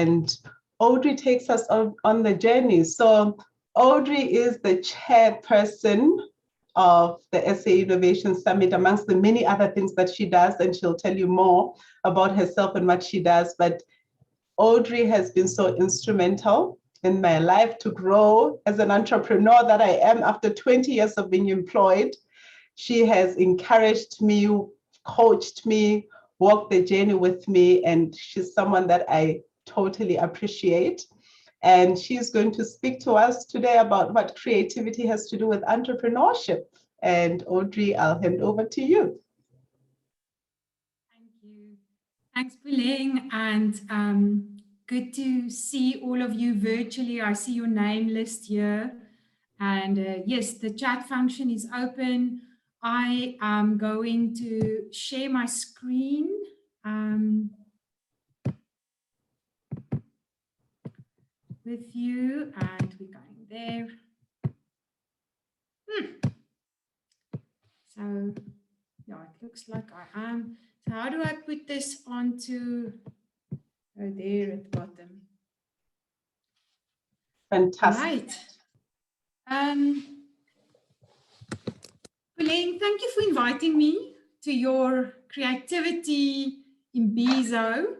and Audrey takes us on the journey. So Audrey is the chairperson of the SA Innovation Summit, amongst the many other things that she does, and she'll tell you more about herself and what she does. But Audrey has been so instrumental in my life to grow as an entrepreneur that I am after 20 years of being employed. She has encouraged me, coached me, walked the journey with me, and she's someone that I totally appreciate. And she's going to speak to us today about what creativity has to do with entrepreneurship. And Audrey, I'll hand over to you. Thank you. Thanks, Puleng, and good to see all of you virtually. I see your name list here. And yes, the chat function is open. I am going to share my screen. With you, and we're going there. So yeah, it looks like I am. So how do I put this onto there at the bottom? Fantastic. Right. Puleng, thank you for inviting me to your creativity in Imbizo.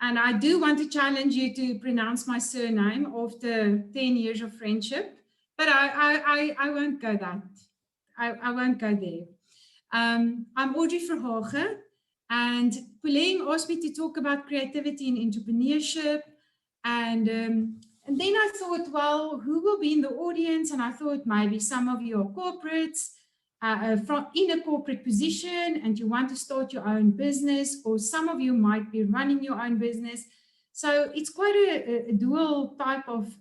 And I do want to challenge you to pronounce my surname after 10 years of friendship, but I won't go that. I won't go there. I'm Audrey Verhaegne, and Puleng asked me to talk about creativity and entrepreneurship. And then I thought, well, who will be in the audience? And I thought maybe some of you are corporates, in a corporate position, and you want to start your own business, or some of you might be running your own business. So it's quite a dual type of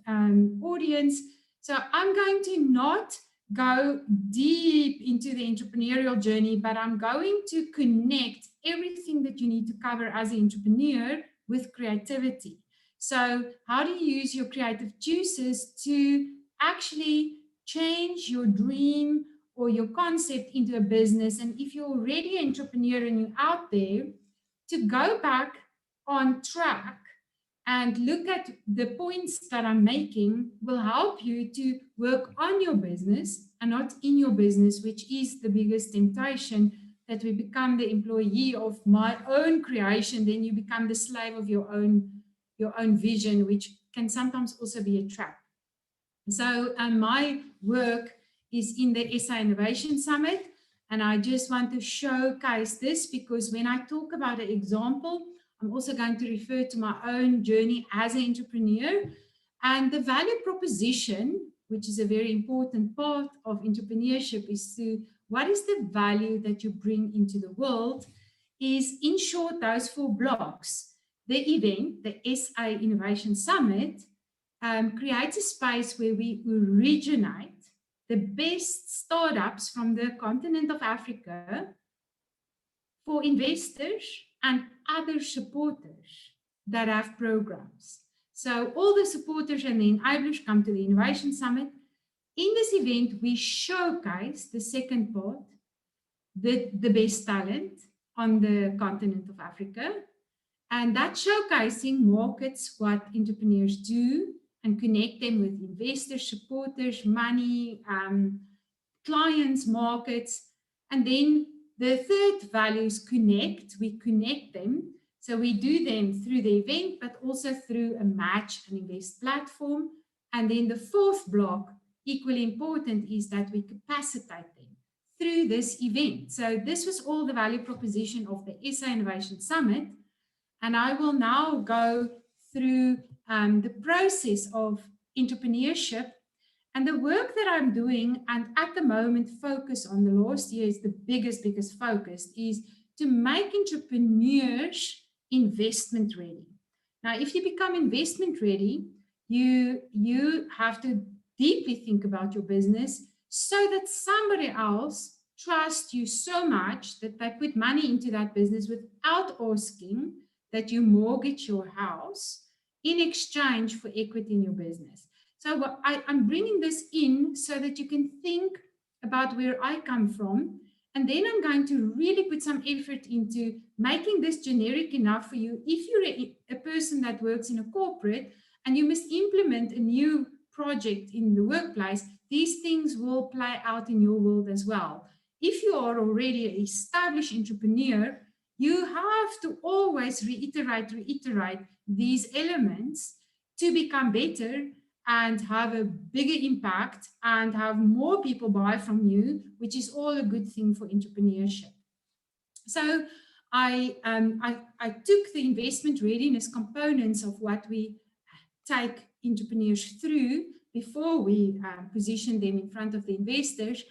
audience. So I'm going to not go deep into the entrepreneurial journey, but I'm going to connect everything that you need to cover as an entrepreneur with creativity. So how do you use your creative juices to actually change your dream or your concept into a business? And if you're already an entrepreneur and you're out there, to go back on track and look at the points that I'm making will help you to work on your business and not in your business, which is the biggest temptation, that we become the employee of my own creation, then you become the slave of your own vision, which can sometimes also be a trap. So my work is in the SA Innovation Summit, and I just want to showcase this because when I talk about an example, I'm also going to refer to my own journey as an entrepreneur. And the value proposition, which is a very important part of entrepreneurship, is to what is the value that you bring into the world, is in short those 4 blocks. The event, the SA Innovation Summit, creates a space where we originate the best startups from the continent of Africa for investors and other supporters that have programs. So all the supporters and the enablers come to the Innovation Summit. In this event, we showcase the second part, the best talent on the continent of Africa. And that showcasing markets what entrepreneurs do and connect them with investors, supporters, money, clients, markets. And then the third value is connect. We connect them. So we do them through the event, but also through a match and invest platform. And then the fourth block, equally important, is that we capacitate them through this event. So this was all the value proposition of the SA Innovation Summit. And I will now go through the process of entrepreneurship and the work that I'm doing, and at the moment focus on the last year is the biggest focus, is to make entrepreneurs investment ready. Now, if you become investment ready, you have to deeply think about your business so that somebody else trusts you so much that they put money into that business without asking that you mortgage your house in exchange for equity in your business. So I'm bringing this in so that you can think about where I come from And then I'm going to really put some effort into making this generic enough for you. If you're a person that works in a corporate and you must implement a new project in the workplace, these things will play out in your world as well. If you are already an established entrepreneur, you have to always reiterate these elements to become better and have a bigger impact and have more people buy from you, which is all a good thing for entrepreneurship. So I took the investment readiness components of what we take entrepreneurs through before we position them in front of the investors.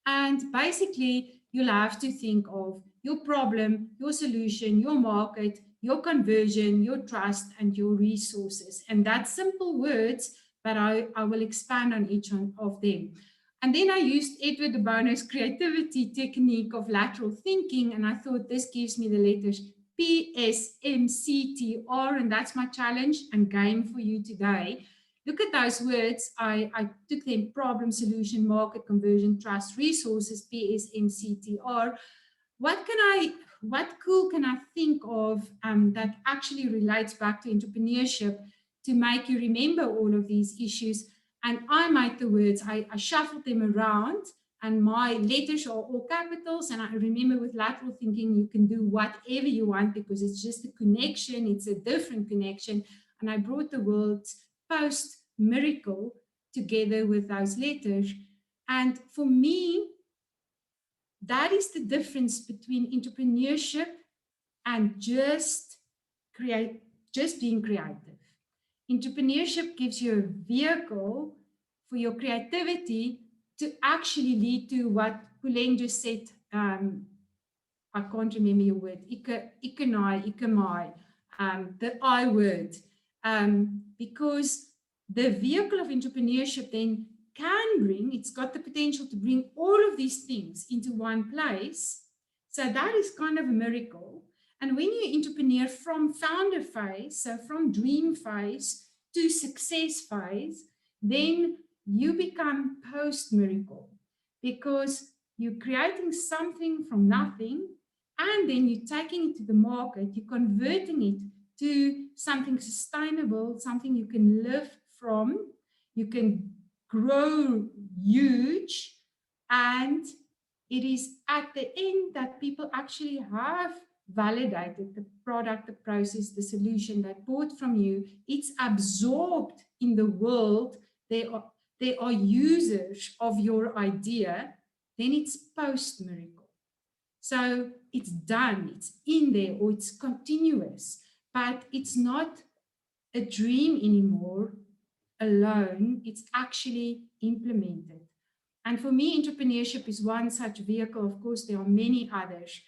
And basically, you'll have to think of your problem, your solution, your market, your conversion, your trust, and your resources. And that's simple words, but I will expand on each one of them. And then I used Edward de Bono's creativity technique of lateral thinking, and I thought this gives me the letters PSMCTR, and that's my challenge and game for you today. Look at those words. I took them: problem, solution, market, conversion, trust, resources, PSMCTR. What cool can I think of that actually relates back to entrepreneurship to make you remember all of these issues? And I made the words, I shuffled them around, and my letters are all capitals. And I remember with lateral thinking, you can do whatever you want because it's just a connection. It's a different connection. And I brought the words post miracle together with those letters. And for me, that is the difference between entrepreneurship and just being creative. Entrepreneurship gives you a vehicle for your creativity to actually lead to what Puleng just said. I can't remember your word, ikamai, the I word, because the vehicle of entrepreneurship then it's got the potential to bring all of these things into one place. So that is kind of a miracle. And when you entrepreneur from founder phase, so from dream phase to success phase, then you become post-miracle, because you're creating something from nothing, and then you're taking it to the market, you're converting it to something sustainable, something you can live from, you can grow huge, and it is at the end that people actually have validated the product, the process, the solution they bought from you. It's absorbed in the world. They are users of your idea. Then it's post-miracle. So it's done, it's in there, or it's continuous, but it's not a dream anymore alone. It's actually implemented. And for me, entrepreneurship is one such vehicle. Of course, there are many others.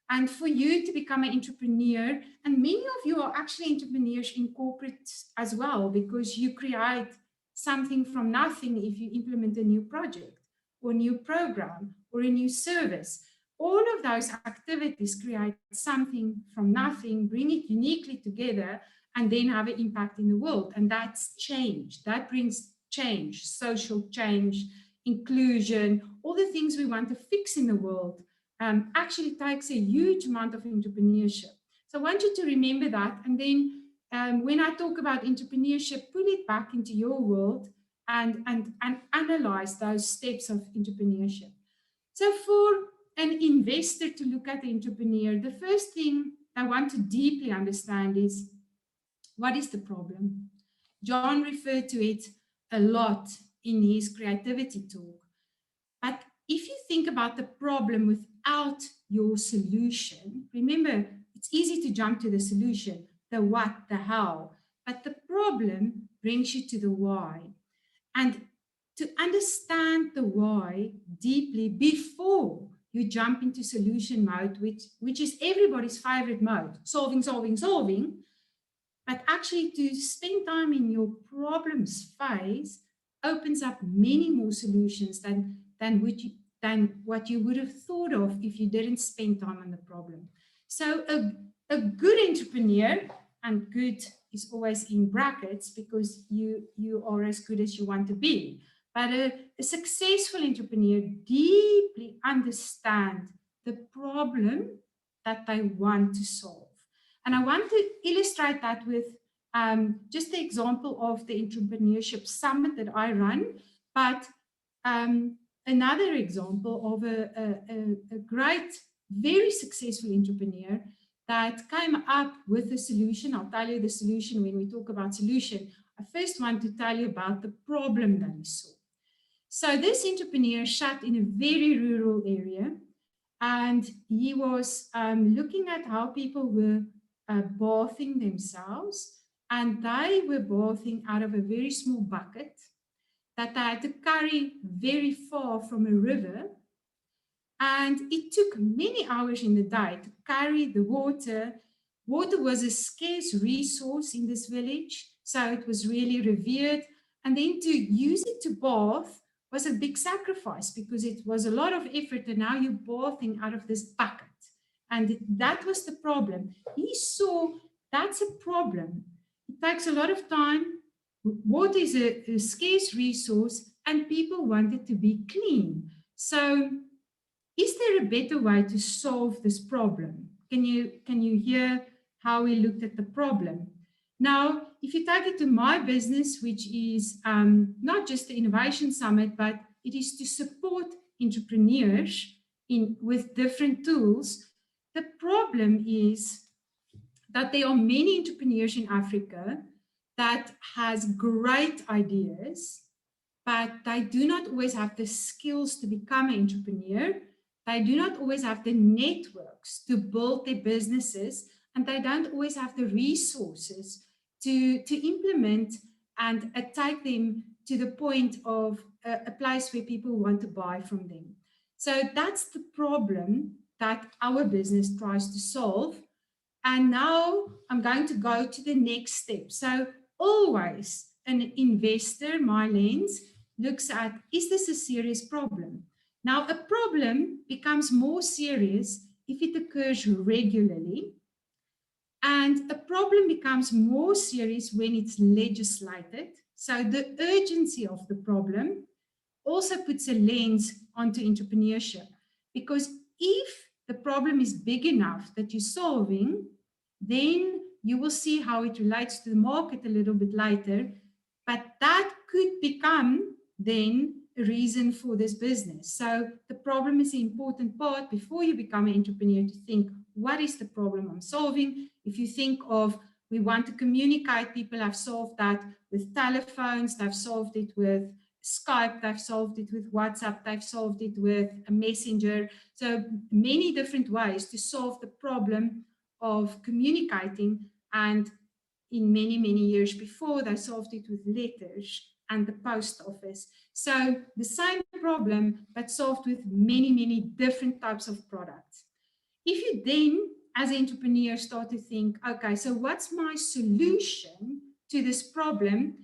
And for you to become an entrepreneur, and many of you are actually entrepreneurs in corporate as well, because you create something from nothing if you implement a new project or new program or a new service. All of those activities create something from nothing, bring it uniquely together, and then have an impact in the world. And that's change. That brings change, social change, inclusion, all the things we want to fix in the world. Actually takes a huge amount of entrepreneurship. So I want you to remember that. And then when I talk about entrepreneurship, pull it back into your world and analyze those steps of entrepreneurship. So for an investor to look at the entrepreneur, the first thing I want to deeply understand is, what is the problem? John referred to it a lot in his creativity talk. But if you think about the problem without your solution, remember, it's easy to jump to the solution, the what, the how, but the problem brings you to the why. And to understand the why deeply before you jump into solution mode, which is everybody's favorite mode, solving, but actually to spend time in your problems phase opens up many more solutions than what you would have thought of if you didn't spend time on the problem. So a good entrepreneur, and good is always in brackets because you are as good as you want to be, but a successful entrepreneur deeply understands the problem that they want to solve. And I want to illustrate that with just the example of the entrepreneurship summit that I run, but another example of a great, very successful entrepreneur that came up with a solution. I'll tell you the solution when we talk about solution. I first want to tell you about the problem that he saw. So this entrepreneur sat in a very rural area, and he was looking at how people were bathing themselves, and they were bathing out of a very small bucket that they had to carry very far from a river. And it took many hours in the day to carry the water. Water was a scarce resource in this village, so it was really revered. And then to use it to bath was a big sacrifice because it was a lot of effort, and now you're bathing out of this bucket. And that was the problem. He saw that's a problem. It takes a lot of time. Water is a scarce resource, and people want it to be clean. So is there a better way to solve this problem? Can you hear how we looked at the problem? Now, if you take it to my business, which is not just the Innovation Summit, but it is to support entrepreneurs with different tools, the problem is that there are many entrepreneurs in Africa that has great ideas, but they do not always have the skills to become an entrepreneur. They do not always have the networks to build their businesses, and they don't always have the resources to implement and take them to the point of a place where people want to buy from them. So that's the problem that our business tries to solve. And now I'm going to go to the next step. So always an investor, my lens, looks at, is this a serious problem? Now, a problem becomes more serious if it occurs regularly, and a problem becomes more serious when it's legislated. So the urgency of the problem also puts a lens onto entrepreneurship, because if the problem is big enough that you're solving, then you will see how it relates to the market a little bit later, but that could become then a reason for this business. So the problem is the important part before you become an entrepreneur, to think, what is the problem I'm solving? If you think of, we want to communicate, people have solved that with telephones, they've solved it with Skype, they've solved it with WhatsApp, they've solved it with a messenger. So many different ways to solve the problem of communicating. And in many, many years before, they solved it with letters and the post office. So the same problem, but solved with many, many different types of products. If you then, as an entrepreneur, start to think, okay, so what's my solution to this problem?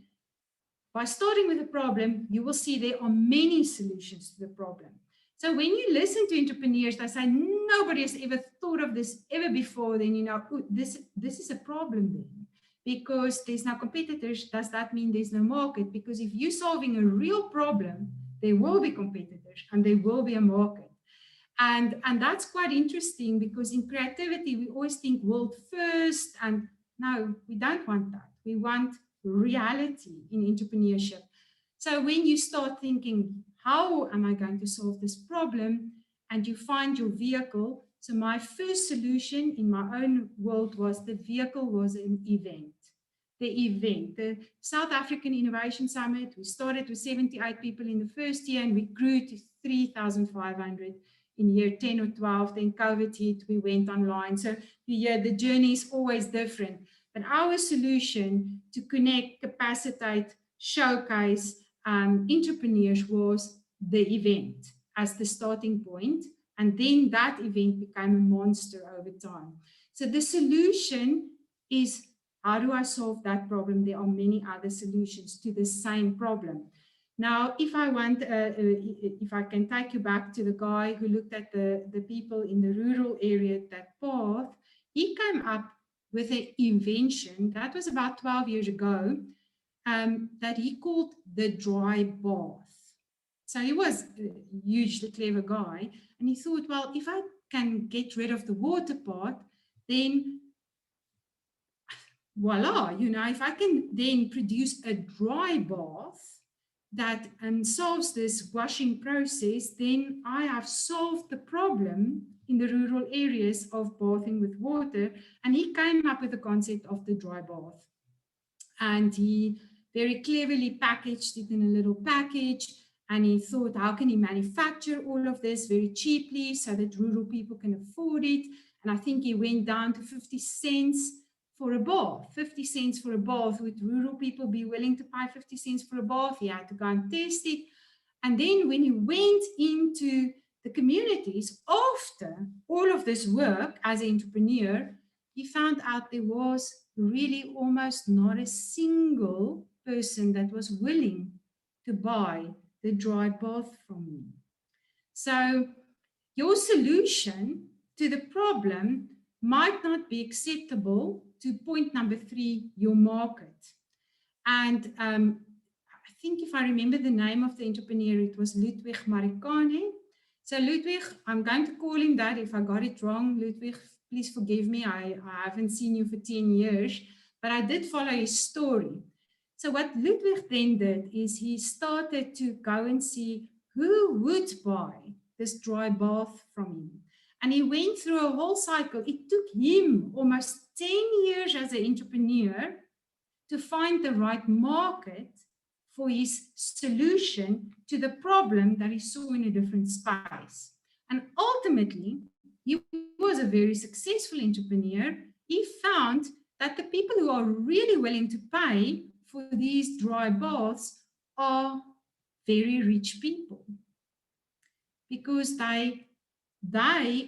By starting with a problem, you will see there are many solutions to the problem. So when you listen to entrepreneurs, they say, nobody has ever thought of this ever before, then you know, this is a problem then. Because there's no competitors, does that mean there's no market? Because if you're solving a real problem, there will be competitors and there will be a market. And that's quite interesting, because in creativity, we always think world first, and no, we don't want that. We want reality in entrepreneurship. So when you start thinking, how am I going to solve this problem? And you find your vehicle. So my first solution in my own world was, the vehicle was an event. The South African Innovation Summit, we started with 78 people in the first year, and we grew to 3,500 in year 10 or 12. Then COVID hit, we went online. So the journey is always different. But our solution to connect, capacitate, showcase entrepreneurs was the event as the starting point. And then that event became a monster over time. So the solution is, how do I solve that problem? There are many other solutions to the same problem. Now, if I can take you back to the guy who looked at the people in the rural area, that path, he came up with an invention that was about 12 years ago, that he called the dry bath. So he was a hugely clever guy, and he thought, well, if I can get rid of the water part, then voila, you know, if I can then produce a dry bath that solves this washing process, then I have solved the problem in the rural areas of bathing with water. And he came up with the concept of the dry bath. And he very cleverly packaged it in a little package. And he thought, how can he manufacture all of this very cheaply so that rural people can afford it? And I think he went down to 50 cents for a bath. 50 cents for a bath. Would rural people be willing to pay 50 cents for a bath? He had to go and test it. And then when he went into the communities, after all of this work as an entrepreneur, he found out there was really almost not a single person that was willing to buy the dry bath from me. So your solution to the problem might not be acceptable to point number 3, your market. And I think if I remember the name of the entrepreneur, it was Ludwig Marikane. So Ludwig, I'm going to call him that. If I got it wrong, Ludwig, please forgive me. I haven't seen you for 10 years, but I did follow his story. So what Ludwig then did is he started to go and see who would buy this dry bath from him. And he went through a whole cycle. It took him almost 10 years as an entrepreneur to find the right market for his solution to the problem that he saw in a different space. And ultimately, he was a very successful entrepreneur. He found that the people who are really willing to pay for these dry baths are very rich people, because they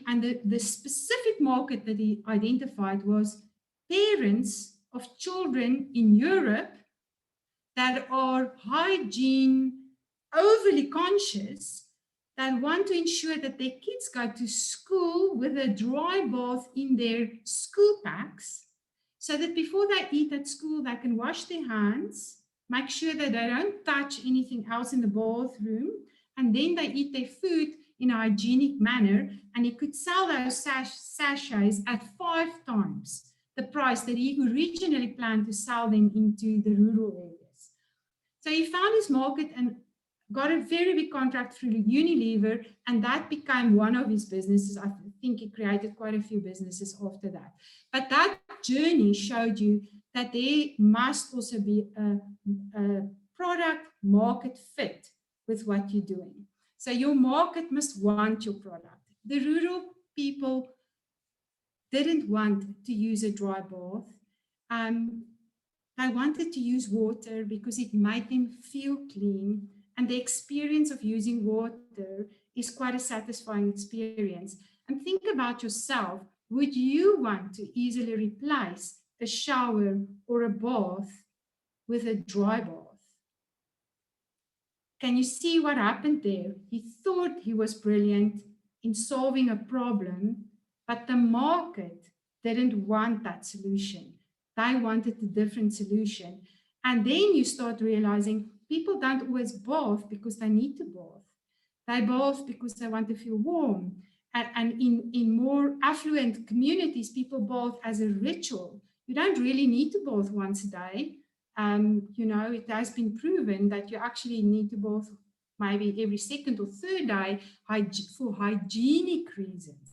and the specific market that he identified was parents of children in Europe that are hygiene overly conscious, that want to ensure that their kids go to school with a dry bath in their school packs, so that before they eat at school, they can wash their hands, make sure that they don't touch anything else in the bathroom, and then they eat their food in a hygienic manner. And he could sell those sachets at 5 times the price that he originally planned to sell them into the rural areas. So he found his market and got a very big contract through Unilever, and that became one of his businesses. I think he created quite a few businesses after that. But that journey showed you that there must also be a product market fit with what you're doing. So your market must want your product. The rural people didn't want to use a dry bath. They wanted to use water because it made them feel clean, and the experience of using water is quite a satisfying experience. And think about yourself. Would you want to easily replace a shower or a bath with a dry bath? Can you see what happened there? He thought he was brilliant in solving a problem, but the market didn't want that solution. They wanted a different solution. And then you start realizing people don't always bath because they need to bath. They bath because they want to feel warm. And in more affluent communities, people bath as a ritual. You don't really need to bath once a day. You know, it has been proven that you actually need to bath maybe every second or third day for hygienic reasons.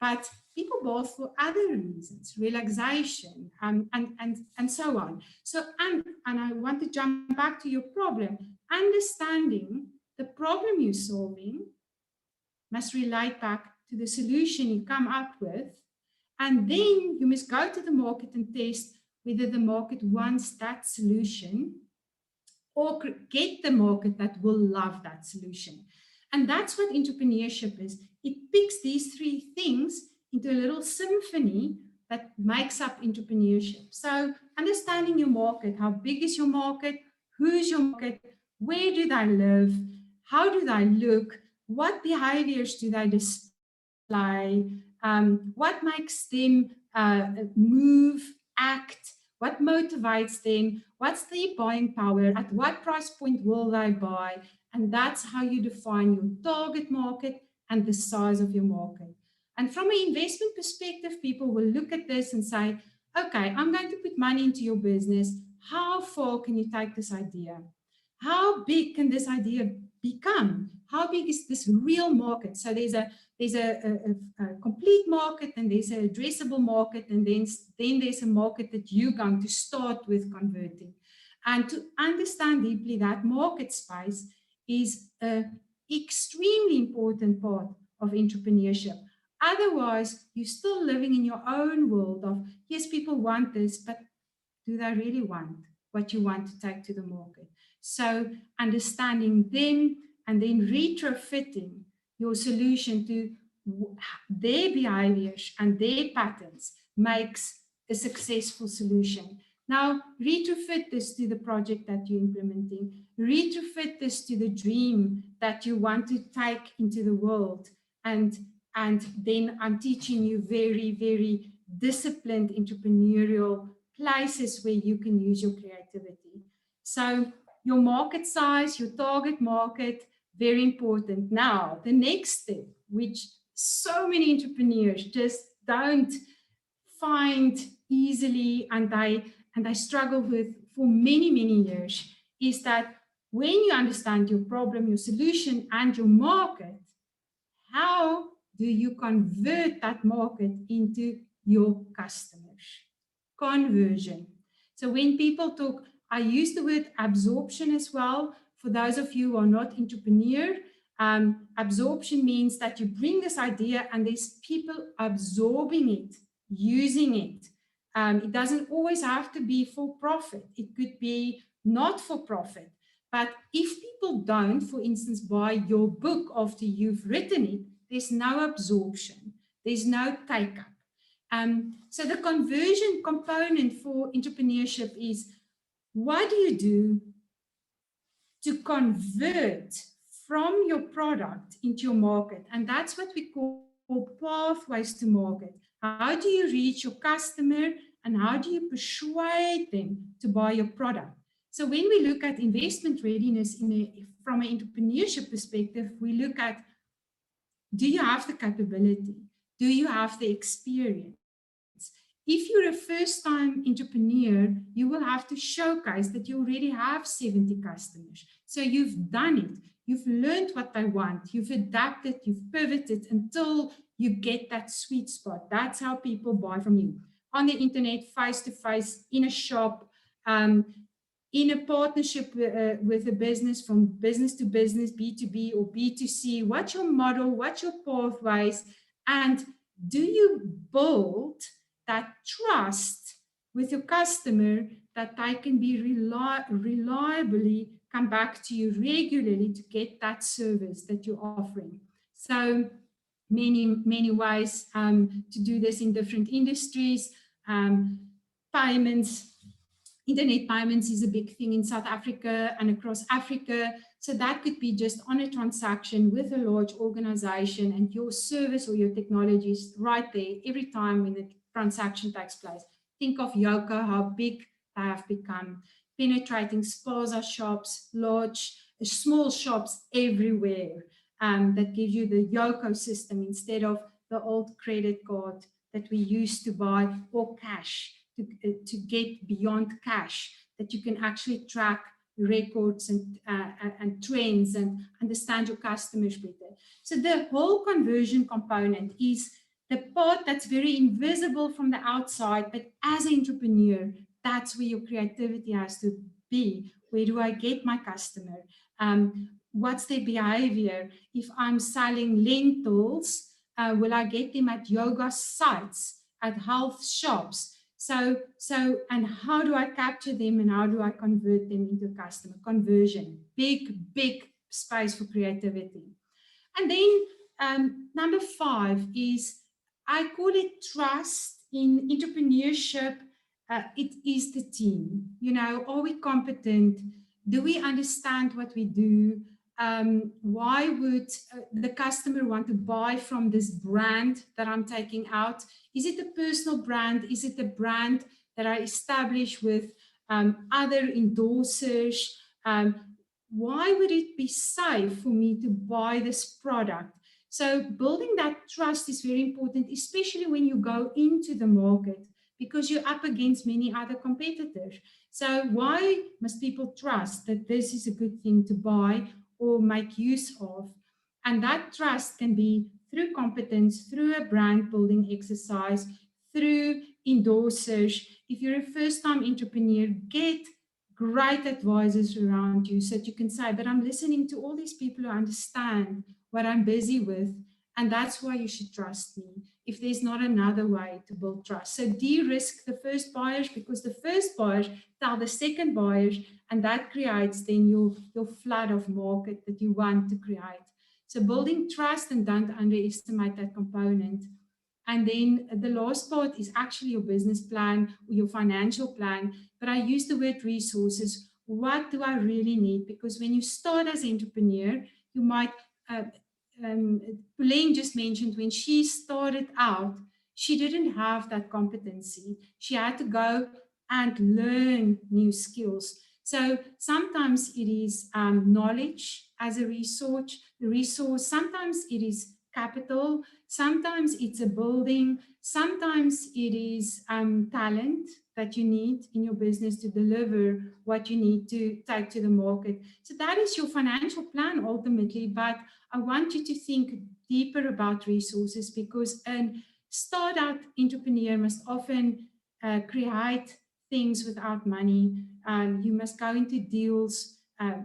But people bath for other reasons, relaxation, and so on. So, and I want to jump back to your problem. Understanding the problem you're solving must relate back to the solution you come up with. And then you must go to the market and test whether the market wants that solution, or get the market that will love that solution. And that's what entrepreneurship is. It picks these 3 things into a little symphony that makes up entrepreneurship. So understanding your market, how big is your market, who's your market, where do they live, how do they look, what behaviors do they display, what makes them move, act, what motivates them, what's their buying power, at what price point will they buy, and that's how you define your target market and the size of your market. And from an investment perspective, people will look at this and say, okay, I'm going to put money into your business. How far can you take this idea? How big can this idea become? How big is this real market? So there's a complete market, and there's an addressable market, and then there's a market that you're going to start with converting. And to understand deeply that market space is an extremely important part of entrepreneurship. Otherwise, you're still living in your own world of, yes, people want this, but do they really want what you want to take to the market? So understanding them and then retrofitting your solution to their behaviors and their patterns makes a successful solution. Now, retrofit this to the project that you're implementing. Retrofit this to the dream that you want to take into the world. And then I'm teaching you very, very disciplined entrepreneurial places where you can use your creativity. So your market size, your target market, very important. Now, the next step, which so many entrepreneurs just don't find easily, and I struggle with for many, many years, is that when you understand your problem, your solution, and your market, how do you convert that market into your customers? Conversion. So when people talk, I use the word absorption as well. For those of you who are not entrepreneur, absorption means that you bring this idea and there's people absorbing it, using it. It doesn't always have to be for profit. It could be not for profit. But if people don't, for instance, buy your book after you've written it, there's no absorption. There's no take-up. So the conversion component for entrepreneurship is, what do you do to convert from your product into your market? And that's what we call pathways to market. How do you reach your customer, and how do you persuade them to buy your product? So when we look at investment readiness from an entrepreneurship perspective, we look at, do you have the capability? Do you have the experience? If you're a first-time entrepreneur, you will have to showcase that you already have 70 customers. So you've done it. You've learned what they want. You've adapted. You've pivoted until you get that sweet spot. That's how people buy from you. On the internet, face-to-face, in a shop, in a partnership with a business, from business to business, B2B or B2C. What's your model? What's your pathways? And do you build that trust with your customer that they can be reliably come back to you regularly to get that service that you're offering? So many ways to do this in different industries. Payments, internet payments is a big thing in South Africa and across Africa. So that could be just on a transaction with a large organization, and your service or your technology is right there every time when the transaction takes place. Think of Yoko, how big they have become, penetrating spaza shops, small shops everywhere, that give you the Yoko system instead of the old credit card that we used to buy, or cash, to get beyond cash, that you can actually track records and trends and understand your customers better. So the whole conversion component is the part that's very invisible from the outside, but as an entrepreneur, that's where your creativity has to be. Where do I get my customer? What's their behavior? If I'm selling lentils, will I get them at yoga sites, at health shops? So, and how do I capture them, and how do I convert them into customer? Conversion, big space for creativity. And then number 5 is, I call it trust in entrepreneurship. It is the team. You know, are we competent? Do we understand what we do? Why would the customer want to buy from this brand that I'm taking out? Is it a personal brand? Is it a brand that I establish with other endorsers? Why would it be safe for me to buy this product? So building that trust is very important, especially when you go into the market, because you're up against many other competitors. So why must people trust that this is a good thing to buy or make use of? And that trust can be through competence, through a brand building exercise, through endorsers. If you're a first-time entrepreneur, get great advisors around you so that you can say, but I'm listening to all these people who understand what I'm busy with, and that's why you should trust me, if there's not another way to build trust. So de-risk the first buyers, because the first buyers tell the second buyers, and that creates then your flood of market that you want to create. So building trust, and don't underestimate that component. And then the last part is actually your business plan or your financial plan. But I use the word resources. What do I really need? Because when you start as an entrepreneur, you might, Pauline just mentioned when she started out, she didn't have that competency. She had to go and learn new skills. So sometimes it is knowledge as a resource. Sometimes it is capital. Sometimes it's a building. Sometimes it is talent that you need in your business to deliver what you need to take to the market. So that is your financial plan ultimately. But I want you to think deeper about resources, because a startup entrepreneur must often create things without money. You must go into deals,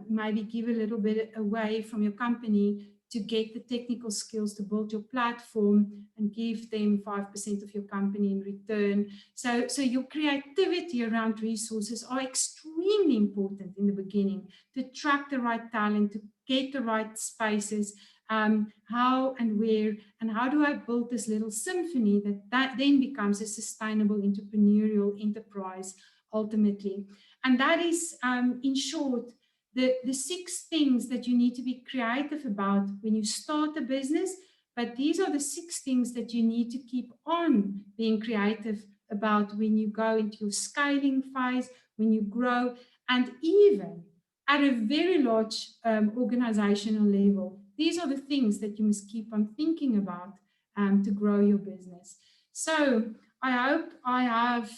maybe give a little bit away from your company to get the technical skills to build your platform, and give them 5% of your company in return. So your creativity around resources are extremely important in the beginning, to attract the right talent, to get the right spaces, how and where, and how do I build this little symphony that then becomes a sustainable entrepreneurial enterprise ultimately. And that is, in short, the 6 things that you need to be creative about when you start a business. But these are the 6 things that you need to keep on being creative about when you go into your scaling phase, when you grow, and even at a very large organizational level. These are the things that you must keep on thinking about to grow your business. So I hope I have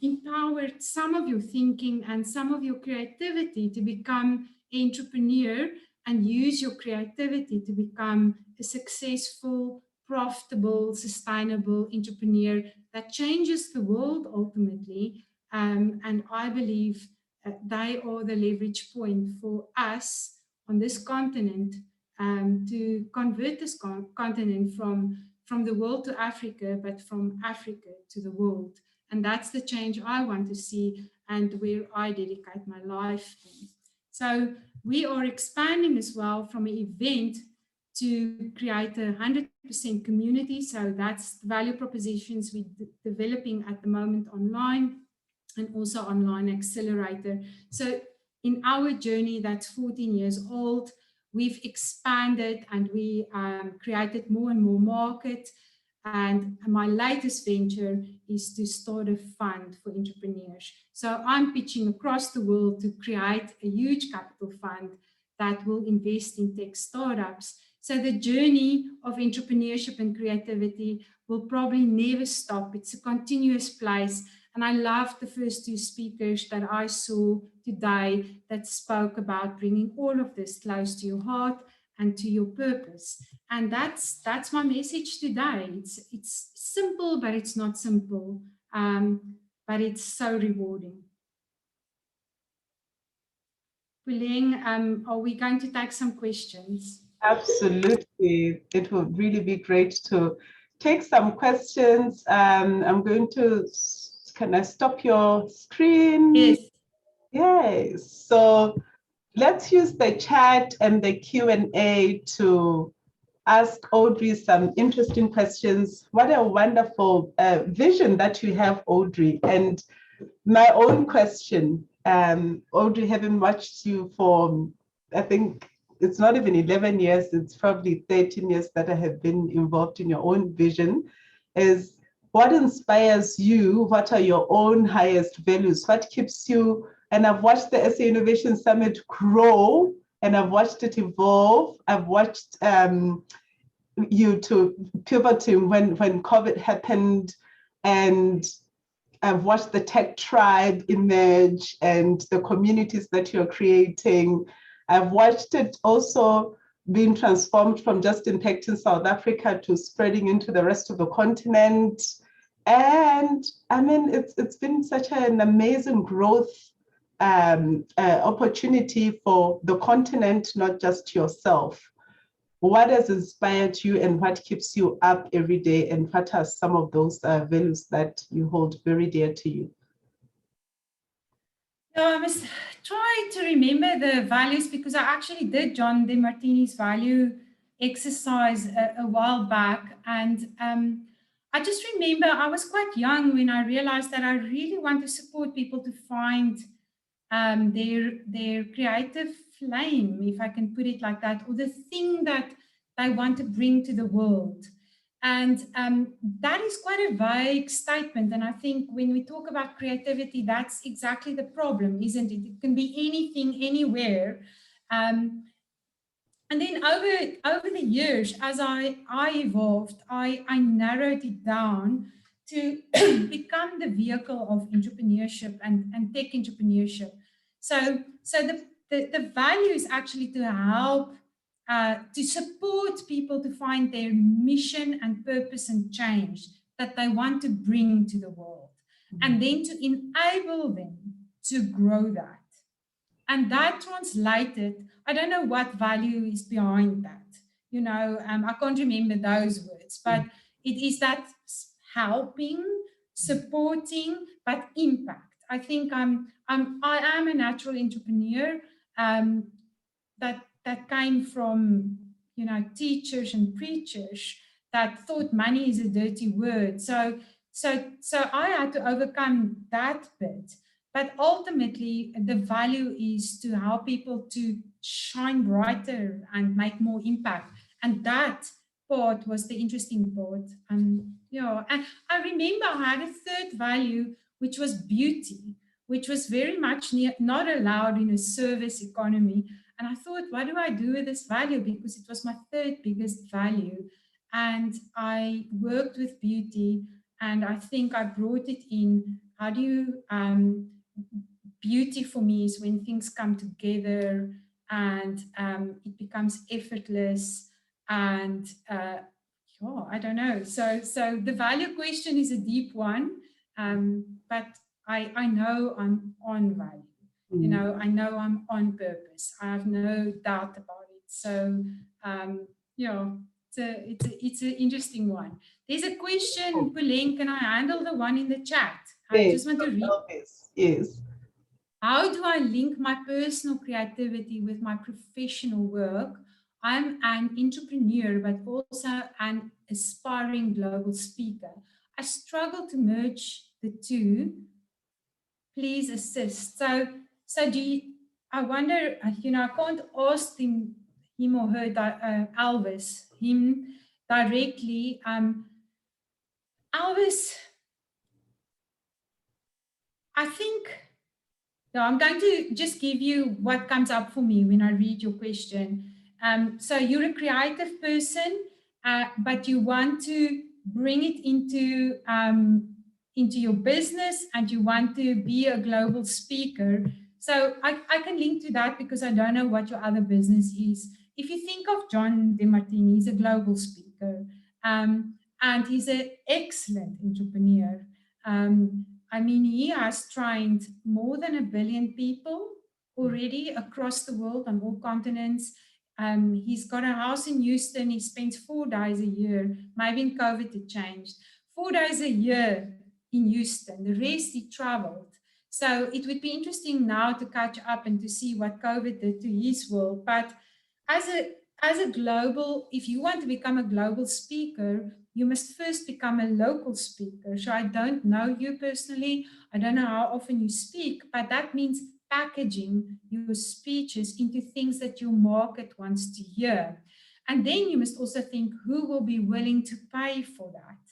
empowered some of your thinking and some of your creativity to become an entrepreneur, and use your creativity to become a successful, profitable, sustainable entrepreneur that changes the world ultimately. And I believe they are the leverage point for us on this continent, to convert this continent from the world to Africa, but from Africa to the world. And that's the change I want to see, and where I dedicate my life in. So we are expanding as well from an event to create a 100% community. So that's the value propositions we're developing at the moment online, and also online accelerator. So in our journey that's 14 years old, we've expanded, and we created more and more market. And my latest venture is to start a fund for entrepreneurs. So I'm pitching across the world to create a huge capital fund that will invest in tech startups. So the journey of entrepreneurship and creativity will probably never stop. It's a continuous place. And I loved the first 2 speakers that I saw today that spoke about bringing all of this close to your heart and to your purpose. And that's my message today. It's simple, but it's not simple. But it's so rewarding. Pauline, are we going to take some questions? Absolutely. It would really be great to take some questions. I'm going to, can I stop your screen? Yes. Yes. So let's use the chat and the Q&A to ask Audrey some interesting questions. What a wonderful vision that you have, Audrey. And my own question, Audrey, having watched you for, I think it's not even 11 years, it's probably 13 years that I have been involved in your own vision, is what inspires you? What are your own highest values? What keeps you? And I've watched the SA Innovation Summit grow, and I've watched it evolve. I've watched you to pivot to when COVID happened, and I've watched the tech tribe emerge and the communities that you're creating. I've watched it also being transformed from just impacting South Africa to spreading into the rest of the continent. And I mean, it's been such an amazing growth opportunity for the continent, not just yourself. What has inspired you and what keeps you up every day, and what are some of those values that you hold very dear to you? Yeah, I must try to remember the values, because I actually did John DeMartini's value exercise a while back. And I just remember I was quite young when I realized that I really want to support people to find their creative flame, if I can put it like that, or the thing that they want to bring to the world. And that is quite a vague statement. And I think when we talk about creativity, that's exactly the problem, isn't it? It can be anything, anywhere. And then over the years, as I evolved, I narrowed it down to become the vehicle of entrepreneurship and tech entrepreneurship. So the value is actually to help, to support people to find their mission and purpose and change that they want to bring to the world, and then to enable them to grow that. And that translated, I don't know what value is behind that. I can't remember those words, but it is that helping, supporting, but impact. I think I am a natural entrepreneur, that came from, teachers and preachers that thought money is a dirty word. So I had to overcome that bit. But ultimately, the value is to help people to shine brighter and make more impact. And that part was the interesting part. And I remember I had a third value, which was beauty, which was very much not allowed in a service economy. And I thought, what do I do with this value? Because it was my third biggest value. And I worked with beauty, and I think I brought it in. How do you beauty for me is when things come together, and it becomes effortless, and I don't know. So the value question is a deep one, but I know I'm on value. I know I'm on purpose. I have no doubt about it. So it's an interesting one. There's a question, Pauline. Can I handle the one in the chat? I just want to read. Yes. How do I link my personal creativity with my professional work? I'm an entrepreneur, but also an aspiring global speaker. I struggle to merge the two. Please assist. So I wonder, I can't ask him or her, him directly. Elvis, I think, I'm going to just give you what comes up for me when I read your question. So you're a creative person, but you want to bring it into your business, and you want to be a global speaker. So I can link to that, because I don't know what your other business is. If you think of John DeMartini, he's a global speaker, and he's an excellent entrepreneur. I mean, he has trained more than 1 billion people already across the world on all continents. He's got a house in Houston. He spends 4 days a year. Maybe in COVID it changed. 4 days a year in Houston. The rest he traveled. So it would be interesting now to catch up and to see what COVID did to his world. But as a global, if you want to become a global speaker, you must first become a local speaker. So I don't know you personally. I don't know how often you speak, but that means packaging your speeches into things that your market wants to hear. And then you must also think, who will be willing to pay for that?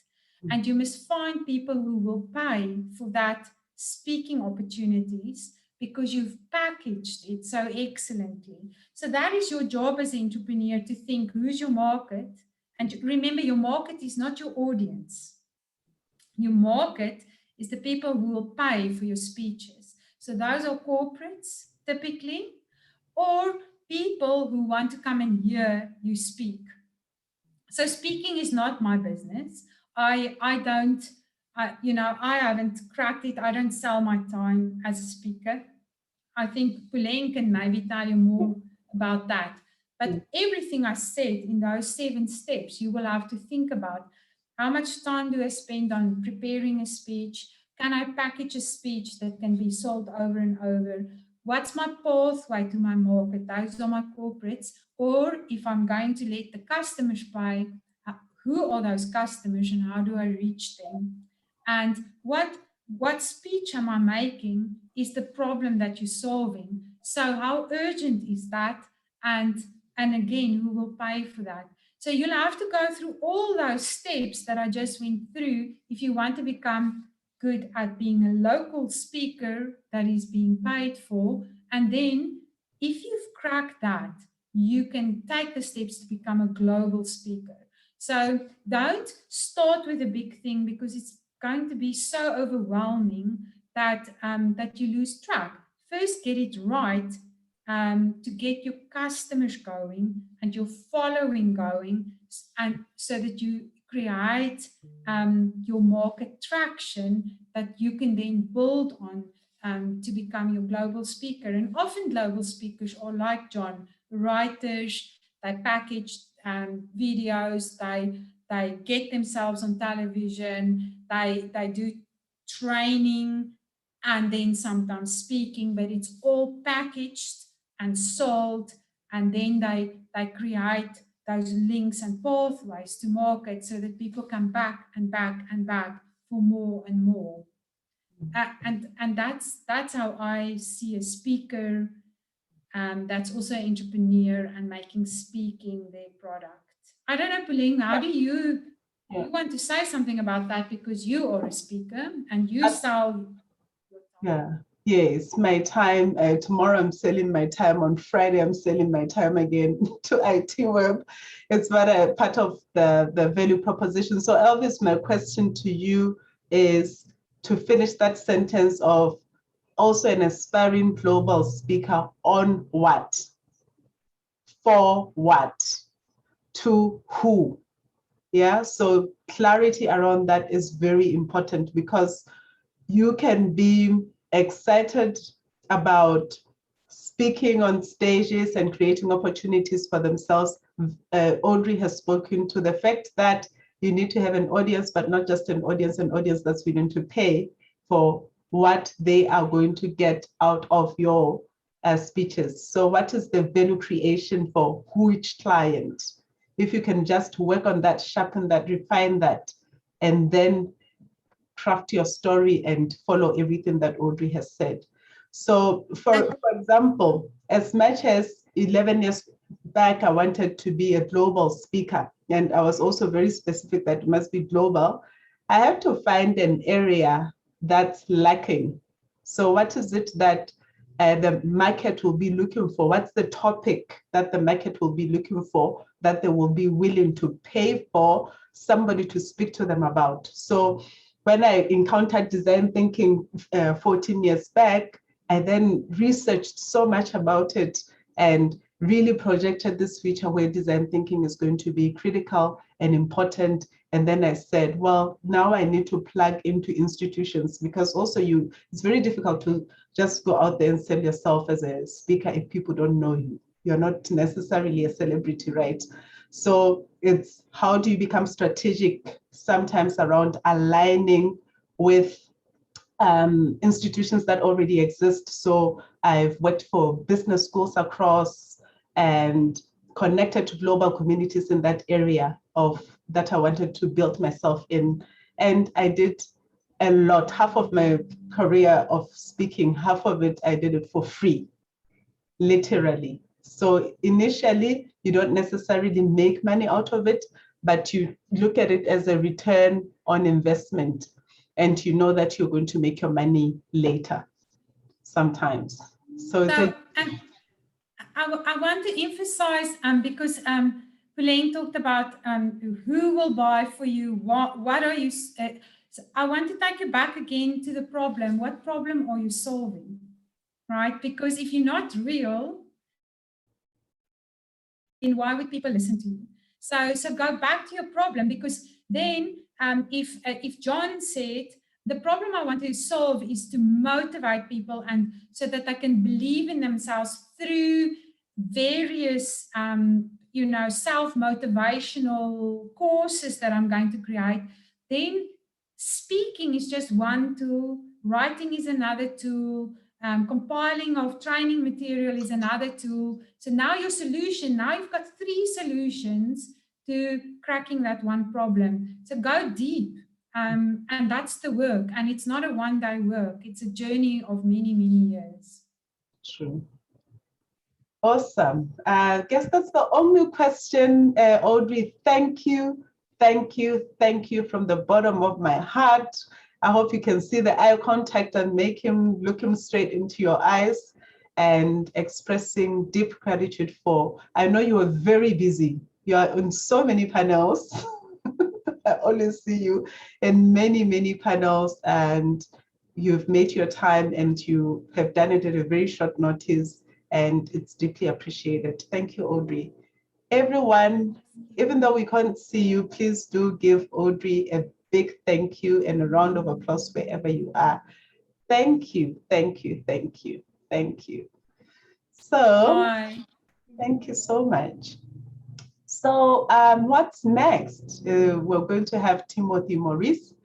And you must find people who will pay for that speaking opportunities, because you've packaged it so excellently. So that is your job as an entrepreneur, to think, who's your market? And remember, your market is not your audience. Your market is the people who will pay for your speeches. So those are corporates typically, or people who want to come and hear you speak. So speaking is not my business. I don't, I haven't cracked it. I don't sell my time as a speaker. I think Pauline can maybe tell you more about that. But everything I said in those 7 steps, you will have to think about: how much time do I spend on preparing a speech? Can I package a speech that can be sold over and over? What's my pathway to my market? Those are my corporates. Or if I'm going to let the customers pay, who are those customers and how do I reach them? And what speech am I making is the problem that you're solving. So how urgent is that? And again, who will pay for that? So you'll have to go through all those steps that I just went through if you want to become good at being a local speaker that is being paid for. And then if you've cracked that, you can take the steps to become a global speaker. So don't start with a big thing, because it's going to be so overwhelming that that you lose track. First, get it right to get your customers going and your following going, and so that you create your market traction that you can then build on to become your global speaker. And often global speakers are like John, writers. They package videos, they get themselves on television, they do training and then sometimes speaking, but it's all packaged and sold, and then they create those links and pathways to market so that people come back and back and back for more and more. And that's how I see a speaker. That's also an entrepreneur and making speaking their product. I don't know, Pauline, how do you want to say something about that, because you are a speaker and you sell your time. Yes, my time. Tomorrow I'm selling my time. On Friday I'm selling my time again to IT Web. It's but a part of the value proposition. So Elvis, my question to you is to finish that sentence of also an aspiring global speaker on what? For what? To who? Yeah, so clarity around that is very important, because you can be excited about speaking on stages and creating opportunities for themselves. Audrey has spoken to the fact that you need to have an audience, but not just an audience that's willing to pay for what they are going to get out of your speeches. So what is the value creation for which client? If you can just work on that, sharpen that, refine that, and then craft your story and follow everything that Audrey has said. So for example, as much as 11 years back, I wanted to be a global speaker, and I was also very specific that it must be global. I have to find an area that's lacking. So what is it that the market will be looking for? What's the topic that the market will be looking for that they will be willing to pay for somebody to speak to them about? So when I encountered design thinking 14 years back, I then researched so much about it and really projected this future where design thinking is going to be critical and important. And then I said, well, now I need to plug into institutions, because also it's very difficult to just go out there and sell yourself as a speaker if people don't know you. You're not necessarily a celebrity, right? So it's how do you become strategic sometimes around aligning with institutions that already exist. So I've worked for business schools across and connected to global communities in that area of that I wanted to build myself in. And I did a lot. Half of my career of speaking, half of it, I did it for free, literally. So initially, you don't necessarily make money out of it, but you look at it as a return on investment, and you know that you're going to make your money later sometimes. So and I want to emphasize, because Pauline talked about who will buy for you, what are you, so I want to take you back again to the problem. What problem are you solving, right? Because if you're not real, then why would people listen to you? So go back to your problem, because then if John said, the problem I want to solve is to motivate people, and so that they can believe in themselves through various self-motivational courses that I'm going to create, then speaking is just one tool, writing is another tool, compiling of training material is another tool. So now your solution, now you've got 3 solutions to cracking that one problem. So go deep. And that's the work. And it's not a one-day work. It's a journey of many, many years. True. Awesome. I guess that's the only question. Audrey, thank you. Thank you. Thank you from the bottom of my heart. I hope you can see the eye contact and look him straight into your eyes and expressing deep gratitude for. I know you are very busy. You are on so many panels. I always see you in many, many panels, and you've made your time and you have done it at a very short notice, and it's deeply appreciated. Thank you, Audrey. Everyone, even though we can't see you, please do give Audrey a big thank you and a round of applause wherever you are. Thank you, thank you, thank you, thank you. So, Bye. Thank you so much. So what's next? We're going to have Timothy Maurice